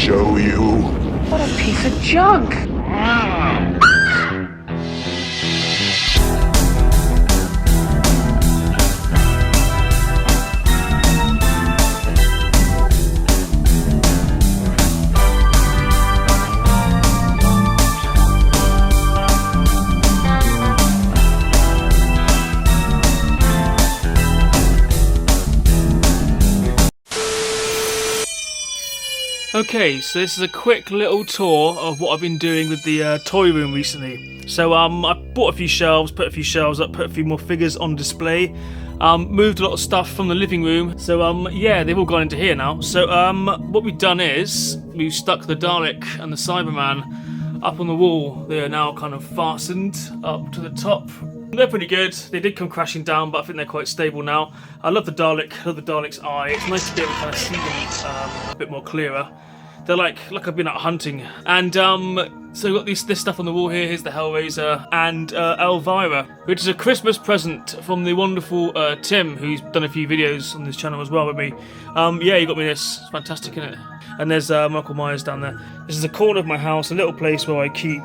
show you. What a piece of junk! Okay, so this is a quick little tour of what I've been doing with the toy room recently. So I bought a few shelves, put a few shelves up, put a few more figures on display, moved a lot of stuff from the living room. So yeah, they've all gone into here now. So what we've done is we've stuck the Dalek and the Cyberman up on the wall. They are now kind of fastened up to the top. They're pretty good. They did come crashing down, but I think they're quite stable now. I love the Dalek. I love the Dalek's eye. It's nice to be able to kind of see them a bit more clearer. They're like I've been out hunting. And so we've got this stuff on the wall here. Here's the Hellraiser and Elvira, which is a Christmas present from the wonderful Tim, who's done a few videos on this channel as well with me. Yeah, he got me this. It's fantastic, isn't it? And there's Michael Myers down there. This is a corner of my house, a little place where I keep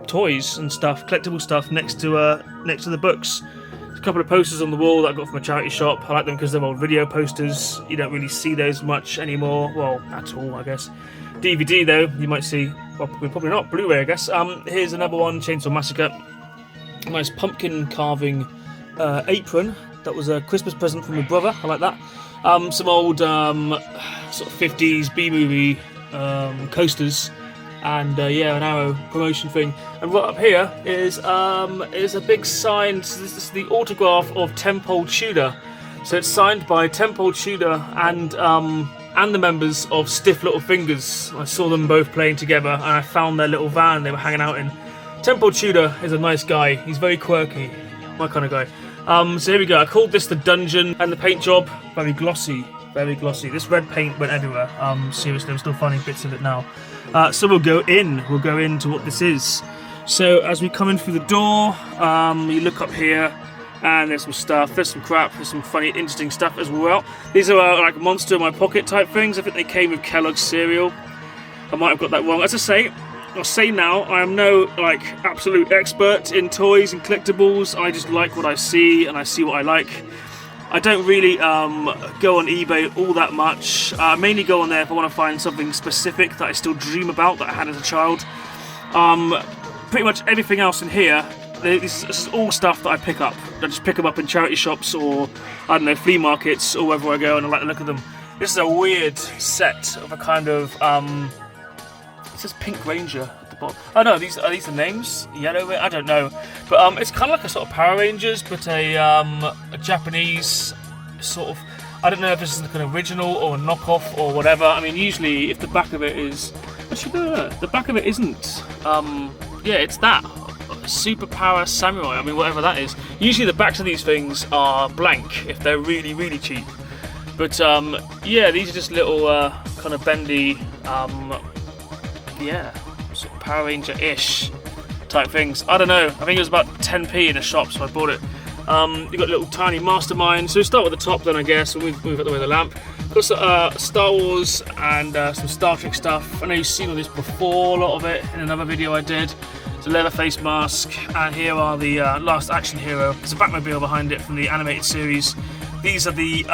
toys and stuff, collectible stuff next to the books. There's a couple of posters on the wall that I got from a charity shop. I like them because they're old video posters. You don't really see those much anymore. Well, at all, I guess. DVD though, you might see. Well, probably not. Blu-ray, I guess. Here's another one, Chainsaw Massacre. Nice pumpkin carving apron. That was a Christmas present from my brother. I like that. Some old sort of 50s B-movie coasters. And yeah, an Arrow promotion thing. And right up here is a big sign. This is the autograph of Tenpole Tudor. So it's signed by Tenpole Tudor and the members of Stiff Little Fingers. I saw them both playing together, and I found their little van they were hanging out in. Tenpole Tudor is a nice guy. He's very quirky, my kind of guy. So here we go. I called this the dungeon, and the paint job very glossy. Very glossy. This red paint went everywhere. Seriously, I'm still finding bits of it now. So we'll go into what this is. So as we come in through the door, you look up here, and there's some stuff. There's some crap. There's some funny, interesting stuff as well. These are like monster in my pocket type things. I think they came with Kellogg's cereal. I might have got that wrong. As I say, I'll say now, I am no like absolute expert in toys and collectibles. I just like what I see, and I see what I like. I don't really go on eBay all that much. I mainly go on there if I want to find something specific that I still dream about that I had as a child. Pretty much everything else in here, this is all stuff that I pick up. I just pick them up in charity shops or, I don't know, flea markets or wherever I go, and I like the look of them. This is a weird set of a kind of, it says Pink Ranger at the bottom. Oh no, are these the names? Yellow, I don't know. But it's kind of like a sort of Power Rangers, but a Japanese sort of, I don't know if this is like an original or a knockoff or whatever. I mean, usually if the back of it is, actually no, the back of it isn't. Yeah, it's that. Superpower Samurai, I mean whatever that is. Usually the backs of these things are blank if they're really, really cheap. But yeah, these are just little kind of bendy, yeah, sort of Power Ranger-ish type things. I don't know, I think it was about 10p in a shop, so I bought it. You've got little tiny Mastermind. So we start with the top then, I guess, and we've got the way of the lamp. Got Star Wars and some Star Trek stuff. I know you've seen all this before, a lot of it, in another video I did. It's a leather face mask, and here are the Last Action Hero. There's a Batmobile behind it from the animated series. These are the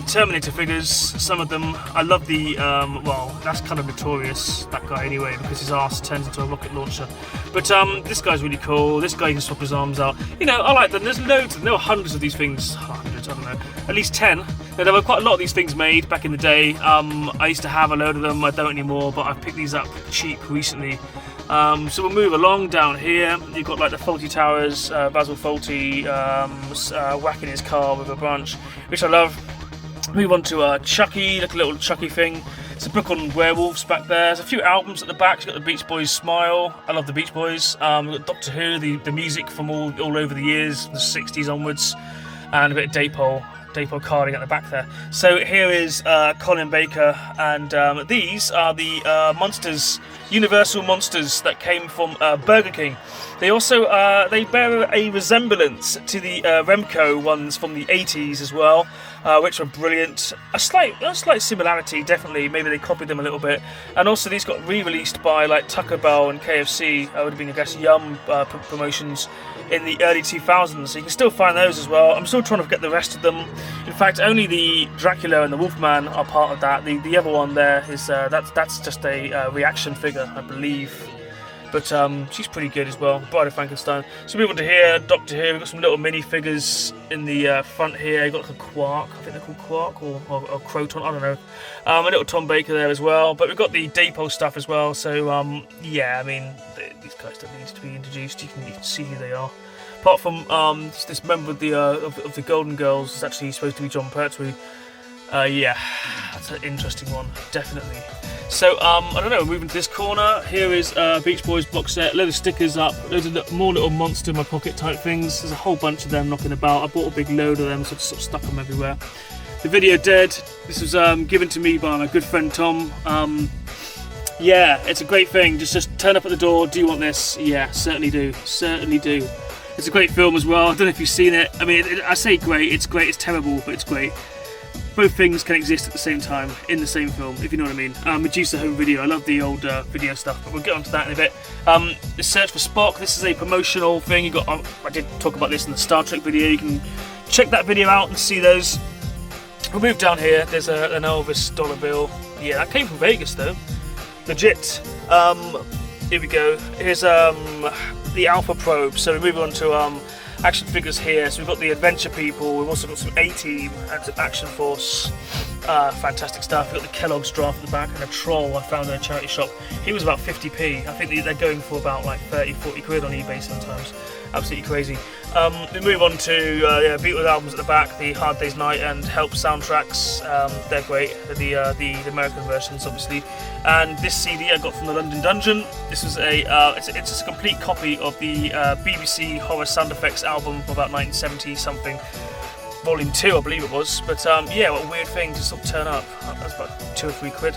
Terminator figures, some of them. I love the, well, that's kind of notorious, that guy anyway, because his arse turns into a rocket launcher. But this guy's really cool. This guy can swap his arms out. You know, I like them. There's loads of them. There were hundreds of these things. Hundreds, I don't know. At least 10. Now, there were quite a lot of these things made back in the day. I used to have a load of them. I don't anymore, but I've picked these up cheap recently. So we'll move along down here. You've got like the Fawlty Towers, Basil Fawlty whacking his car with a branch, which I love. Move on to Chucky, like a little Chucky thing. It's a book on werewolves back there. There's a few albums at the back. You've got the Beach Boys Smile. I love the Beach Boys. We've got Doctor Who, the music from all over the years, the 60s onwards, and a bit of Daypole carding at the back there. So here is Colin Baker, and these are the monsters, Universal monsters that came from Burger King. They also they bear a resemblance to the Remco ones from the 80s as well, which were brilliant. A slight similarity, definitely. Maybe they copied them a little bit. And also these got re-released by like Taco Bell and KFC. Would have been, I guess, Yum promotions in the early 2000s. So you can still find those as well. I'm still trying to get the rest of them. In fact, only the Dracula and the Wolfman are part of that. The other one there is that's just a reaction figure, I believe. But she's pretty good as well, Bride of Frankenstein. So we move on to here, Doctor Who. We've got some little mini figures in the front here. You've got like a Quark, I think they're called Quark or Croton, I don't know. A little Tom Baker there as well. But we've got the Dapol stuff as well. So yeah, I mean, these guys don't need to be introduced. You can see who they are. Apart from this member of the Golden Girls is actually supposed to be John Pertwee. Yeah, that's an interesting one, definitely. So, I don't know, we're moving to this corner. Here is Beach Boys box set, load of stickers up, loads of more little monster in my pocket type things. There's a whole bunch of them knocking about. I bought a big load of them, so I sort of stuck them everywhere. The Video Dead, this was given to me by my good friend Tom. Yeah, it's a great thing. Just turn up at the door, do you want this? Yeah, certainly do, certainly do. It's a great film as well. I don't know if you've seen it. I mean, I say great, it's it's great. Both things can exist at the same time in the same film, if you know what I mean. Medusa home video. I love the old video stuff, but we'll get onto that in a bit. The Search for Spock. This is a promotional thing. You got. I did talk about this in the Star Trek video. You can check that video out and see those. We'll move down here. There's an Elvis dollar bill. Yeah, that came from Vegas though. Legit. Here we go. Here's the Alpha Probe. So we move on to action figures here. So we've got the Adventure People, we've also got some A-Team and some Action Force. Fantastic stuff. We've got the Kellogg's draft at the back and a Troll I found in a charity shop. He was about 50p. I think they're going for about like 30-40 quid on eBay sometimes. Absolutely crazy. We move on to Beatles albums at the back, the Hard Day's Night and Help soundtracks. They're great. The American versions, obviously. And this CD I got from the London Dungeon. This was it's just a complete copy of the BBC horror sound effects album from about 1970 something, volume 2 I believe it was. But yeah, what a weird thing to sort of turn up. That's about 2 or 3 quid.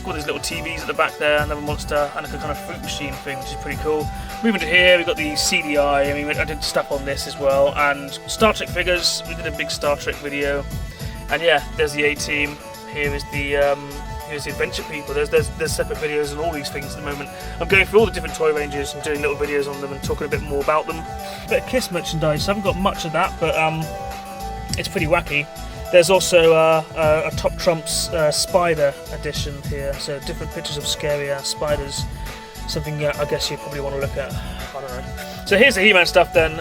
Got these little TVs at the back there, another monster, and like a kind of fruit machine thing, which is pretty cool. Moving to here, we've got the CDI. I mean, I did stuff on this as well, and Star Trek figures. We did a big Star Trek video, and yeah, there's the A-Team. Here is the here's the Adventure People. There's separate videos on all these things at the moment. I'm going through all the different toy ranges and doing little videos on them and talking a bit more about them. A bit of Kiss merchandise. I haven't got much of that, but it's pretty wacky. There's also a Top Trumps Spider edition here, so different pictures of scary ass spiders. Something I guess you probably want to look at. I don't know. So here's the He-Man stuff then.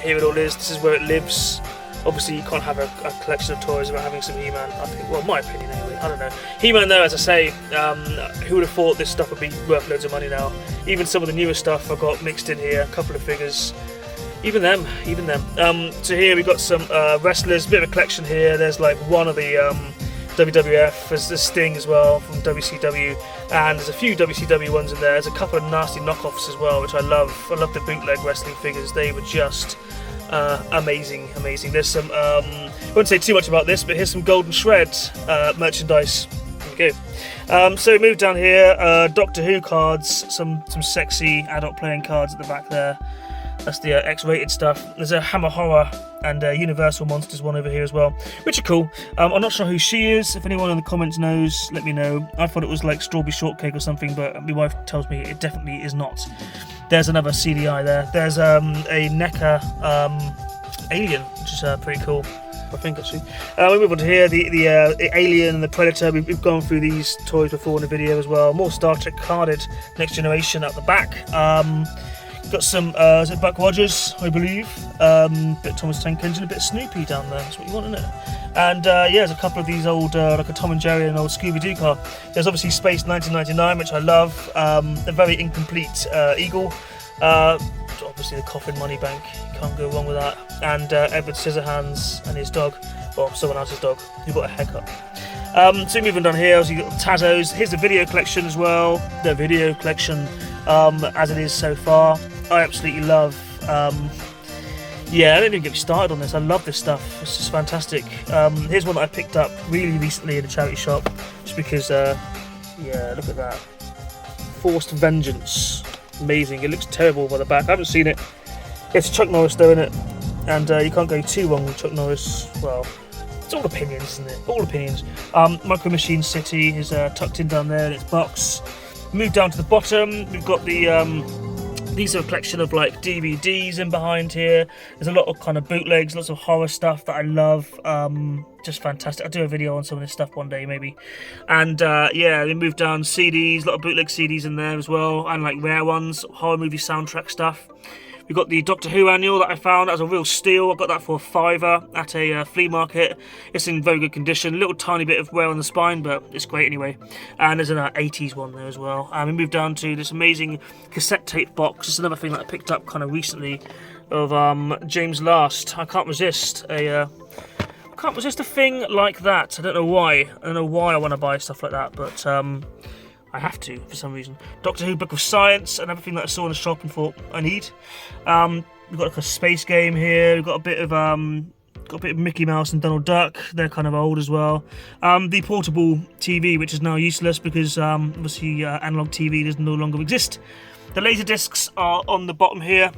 Here it all is. This is where it lives. Obviously you can't have a collection of toys without having some He-Man. I think, well, my opinion anyway. I don't know. He-Man though, as I say, who would have thought this stuff would be worth loads of money now? Even some of the newer stuff I've got mixed in here. A couple of figures. Even them. So here we've got some wrestlers, a bit of a collection here. There's like one of the WWF, there's Sting as well from WCW, and there's a few WCW ones in there. There's a couple of nasty knockoffs as well, which I love. I love the bootleg wrestling figures. They were just amazing. There's some, I won't say too much about this, but here's some Golden Shred merchandise. Here we go. So we move down here, Doctor Who cards, some sexy adult playing cards at the back there. That's the X-rated stuff. There's a Hammer Horror and Universal Monsters one over here as well, which are cool. I'm not sure who she is. If anyone in the comments knows, let me know. I thought it was like Strawberry Shortcake or something, but my wife tells me it definitely is not. There's another CDI there. There's a NECA Alien, which is pretty cool, I think actually. We move on to here, the Alien and the Predator. We've gone through these toys before in the video as well. More Star Trek carded Next Generation at the back. Got some, is it Buck Rogers, I believe? Bit of Thomas Tank Engine, a bit of Snoopy down there, that's what you want, isn't it? And yeah, there's a couple of these old, like a Tom and Jerry and an old Scooby-Doo car. There's obviously Space 1999, which I love. A very incomplete Eagle. Obviously the Coffin Money Bank, you can't go wrong with that. And Edward Scissorhands and his dog, or someone else's dog, who got a haircut. So moving down here, so you've got the Tazos. Here's the video collection as well. The video collection as it is so far. I absolutely love. Yeah, I don't even get me started on this. I love this stuff. It's just fantastic. Here's one that I picked up really recently in a charity shop, just because. Yeah, look at that. Forced Vengeance. amazing. It looks terrible by the back. I haven't seen it. It's Chuck Norris though, in it, and you can't go too wrong with Chuck Norris. Well, it's all opinions, isn't it? All opinions. Micro Machine City is tucked in down there in its box. Move down to the bottom. We've got the these are a collection of like DVDs in behind here. There's a lot of kind of bootlegs, lots of horror stuff that I love. Just fantastic. I'll do a video on some of this stuff one day maybe. And yeah, we moved down CDs, a lot of bootleg CDs in there as well, and like rare ones, horror movie soundtrack stuff. We've got the Doctor Who annual that I found. That was a real steal. I got that for a £5 at a flea market. It's in very good condition. A little tiny bit of wear on the spine, but it's great anyway. And there's an 80s one there as well. And we moved down to this amazing cassette tape box. It's another thing that I picked up kind of recently of James Last. I can't resist a thing like that. I don't know why. I don't know why I want to buy stuff like that, but I have to for some reason. Doctor Who Book of Science and everything that I saw in the shop and thought I need. We've got like a space game here. We've got a bit of Mickey Mouse and Donald Duck. They're kind of old as well. The portable TV, which is now useless because obviously analog TV does no longer exist. The laser discs are on the bottom here,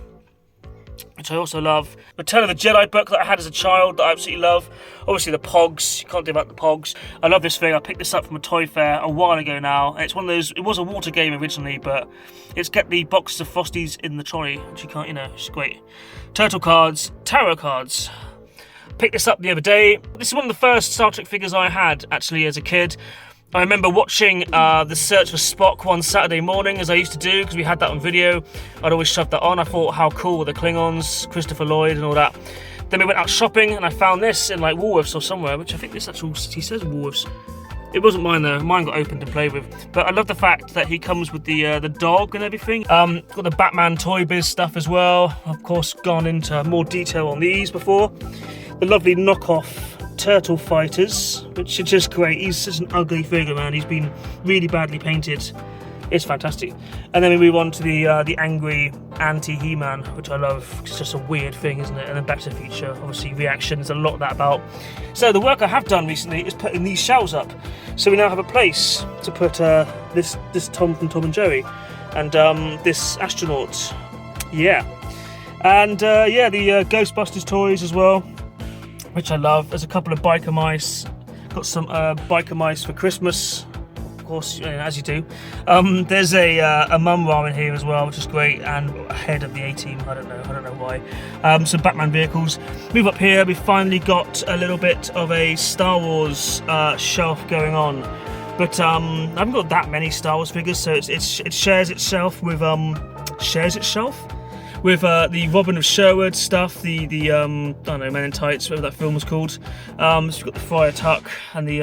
which I also love. Return of the Jedi book that I had as a child that I absolutely love. Obviously the Pogs, you can't do about the Pogs. I love this thing. I picked this up from a toy fair a while ago now. And it's one of those, it was a water game originally, but it's got the boxes of Frosties in the trolley, which you can't, you know, it's great. Turtle cards, tarot cards. Picked this up the other day. This is one of the first Star Trek figures I had actually as a kid. I remember watching The Search for Spock one Saturday morning, as I used to do, because we had that on video. I'd always shove that on. I thought, how cool were the Klingons, Christopher Lloyd and all that. Then we went out shopping and I found this in like Woolworths or somewhere, which I think this actual, he says Woolworths. It wasn't mine though, mine got opened to play with. But I love the fact that he comes with the dog and everything. Got the Batman Toy Biz stuff as well. Of course, gone into more detail on these before. The lovely knockoff Turtle Fighters, which are just great. He's such an ugly figure, man. He's been really badly painted. It's fantastic. And then we move on to the angry anti-He-Man, which I love. It's just a weird thing, isn't it? And then Back to the Future, obviously reaction. There's a lot of that about. So the work I have done recently is putting these shelves up. So we now have a place to put this Tom from Tom and Jerry, and this astronaut. Yeah. And yeah, the Ghostbusters toys as well, which I love. There's a couple of biker mice. Got some biker mice for Christmas, of course, as you do. There's a mum bar in here as well, which is great, and ahead of the A-Team. I don't know why. Some Batman vehicles. Move up here. We finally got a little bit of a Star Wars shelf going on, but I haven't got that many Star Wars figures, so it shares itself with with the Robin of Sherwood stuff, the I don't know, Men in Tights, whatever that film was called. So we've got the Friar Tuck and the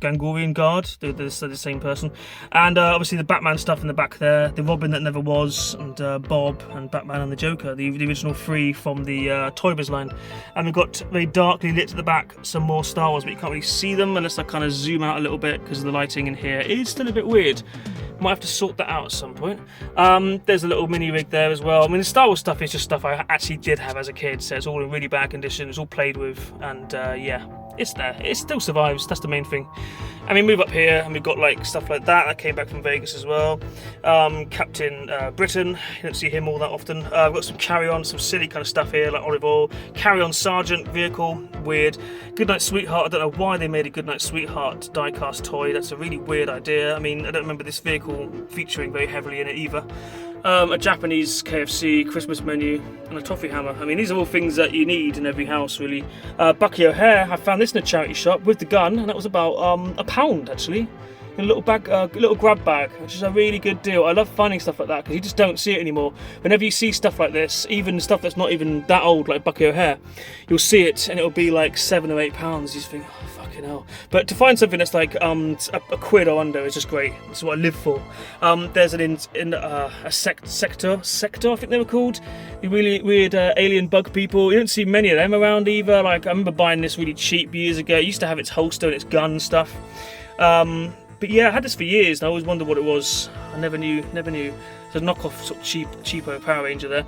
Gangorian Guard, they're the same person, and obviously the Batman stuff in the back there, the Robin That Never Was, and Bob and Batman and the Joker, the original three from the Toy Biz line. And we've got very darkly lit at the back some more Star Wars, but you can't really see them unless I kind of zoom out a little bit because the lighting in here is still a bit weird. Might have to sort that out at some point. There's a little mini rig there as well. I mean, the Star Wars stuff is just stuff I actually did have as a kid, so it's all in really bad condition. It's all played with, and yeah, it's there. It still survives. That's the main thing. And we move up here, and we've got like stuff like that came back from Vegas as well. Captain Britain, you don't see him all that often. We've got some carry-on, some silly kind of stuff here, like olive oil. Carry-on Sergeant vehicle, weird. Goodnight Sweetheart, I don't know why they made a Goodnight Sweetheart die-cast toy. That's a really weird idea. I mean, I don't remember this vehicle featuring very heavily in it either. A Japanese KFC Christmas menu, and a toffee hammer. I mean, these are all things that you need in every house, really. Bucky O'Hare, I found this in a charity shop with the gun, and that was about £1 actually. In a little bag, little grab bag, which is a really good deal. I love finding stuff like that because you just don't see it anymore. Whenever you see stuff like this, even stuff that's not even that old, like Bucky O'Hare, you'll see it and it'll be like £7 or £8. You just think, oh fucking hell. But to find something that's like a quid or under is just great. That's what I live for. There's a sector, I think they were called. The really weird alien bug people. You don't see many of them around either. Like I remember buying this really cheap years ago. It used to have its holster and its gun and stuff. But yeah, I had this for years and I always wondered what it was. I never knew. There's a knockoff sort of cheapo Power Ranger there.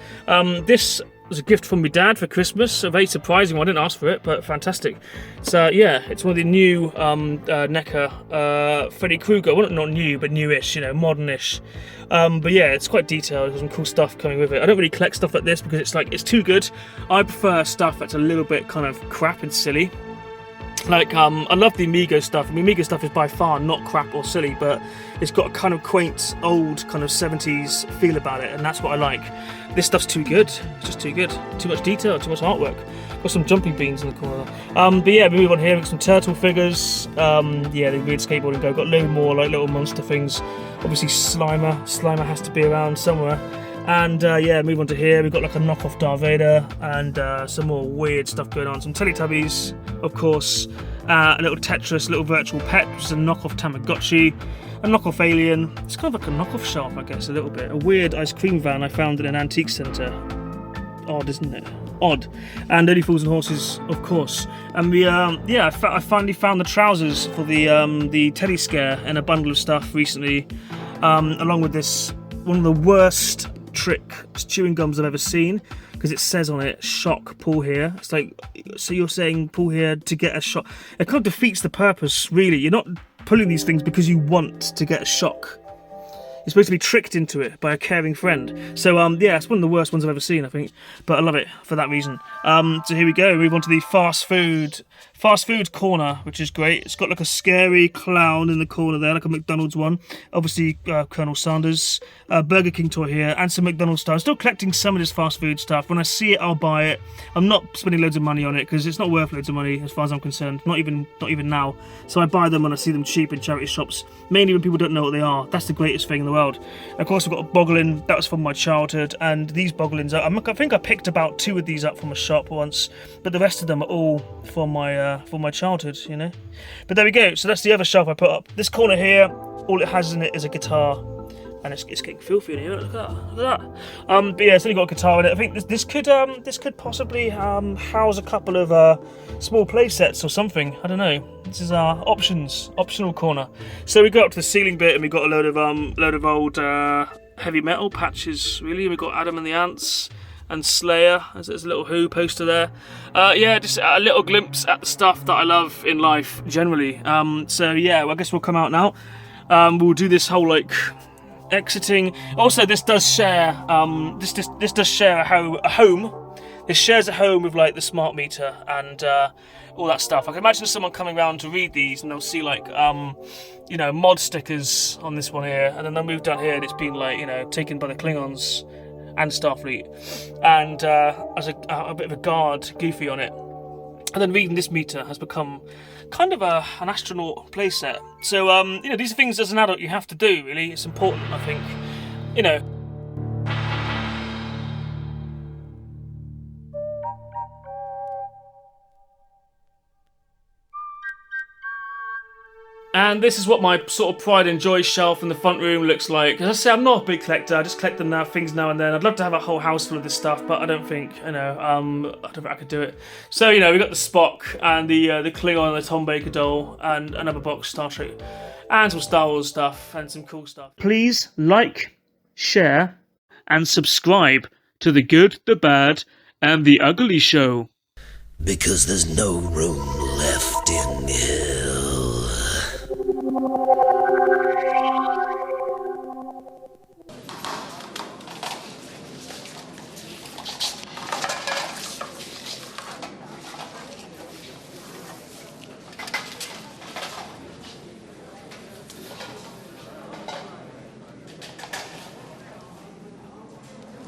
This was a gift from my dad for Christmas. A very surprising one. I didn't ask for it, but fantastic. So yeah, it's one of the new NECA Freddy Krueger. Well, not new, but newish. You know, modernish. But yeah, it's quite detailed. There's some cool stuff coming with it. I don't really collect stuff like this because it's too good. I prefer stuff that's a little bit kind of crap and silly. Like, I love the Amigo stuff. I mean, Amigo stuff is by far not crap or silly, but it's got a kind of quaint, old, kind of 70s feel about it, and that's what I like. This stuff's too good. It's just too good. Too much detail, too much artwork. Got some jumping beans in the corner. But yeah, we move on here. We've got some turtle figures. Yeah, the weird skateboarding guy. Got a load more, like, little monster things. Obviously, Slimer. Slimer has to be around somewhere. And yeah, move on to here. We've got like a knockoff Darth Vader and some more weird stuff going on. Some Teletubbies, of course. A little Tetris, a little virtual pet, which is a knockoff Tamagotchi. A knockoff Alien. It's kind of like a knockoff shelf, I guess, a little bit. A weird ice cream van I found in an antique centre. Odd, isn't it? Odd. And Only Fools and Horses, of course. And we, yeah, I finally found the trousers for the Teddy Scare in a bundle of stuff recently, along with this, one of the worst trick chewing gums I've ever seen, because it says on it, shock, pull here. It's like, so you're saying pull here to get a shock. It kind of defeats the purpose, really. You're not pulling these things because you want to get a shock. You're supposed to be tricked into it by a caring friend. So yeah, it's one of the worst ones I've ever seen, I think, but I love it for that reason. So here we go, move on to the fast food corner, which is great. It's got like a scary clown in the corner there, like a McDonald's one. Obviously Colonel Sanders, Burger King toy here, and some McDonald's stuff. I'm still collecting some of this fast food stuff. When I see it, I'll buy it. I'm not spending loads of money on it because it's not worth loads of money as far as I'm concerned. Not even now. So I buy them when I see them cheap in charity shops, mainly when people don't know what they are. That's the greatest thing in the world. Of course, we've got a Boglin. That was from my childhood, and these Boglins, I think I picked about 2 of these up from a shop once, but the rest of them are all from my childhood, you know. But there we go. So that's the other shelf I put up. This corner here, all it has in it is a guitar, and it's getting filthy in here. Look at that. But yeah, it's only got a guitar in it. I think this could possibly house a couple of small play sets or something. I don't know. This is our optional corner. So we go up to the ceiling bit, and we got a load of old heavy metal patches. Really, we got Adam and the Ants and Slayer. There's a little Who poster there. Yeah, just a little glimpse at the stuff that I love in life generally. So yeah, well, I guess we'll come out now. We'll do this whole like exiting. Also, this does share. This does share a home. This shares a home with like the smart meter and all that stuff. I can imagine someone coming around to read these and they'll see like you know, mod stickers on this one here, and then they'll move down here and it's been like, you know, taken by the Klingons and Starfleet, and as a bit of a guard goofy on it. And then reading this meter has become kind of an astronaut playset. So you know, these are things as an adult you have to do. Really, it's important, I think. You know. And this is what my sort of pride and joy shelf in the front room looks like. As I say, I'm not a big collector. I just collect them now, things now and then. I'd love to have a whole house full of this stuff, but I don't think, you know, I don't think I could do it. So, you know, we got the Spock and the Klingon and the Tom Baker doll and another box Star Trek and some Star Wars stuff and some cool stuff. Please like, share, and subscribe to The Good, the Bad, and the Ugly Show. Because there's no room left in here.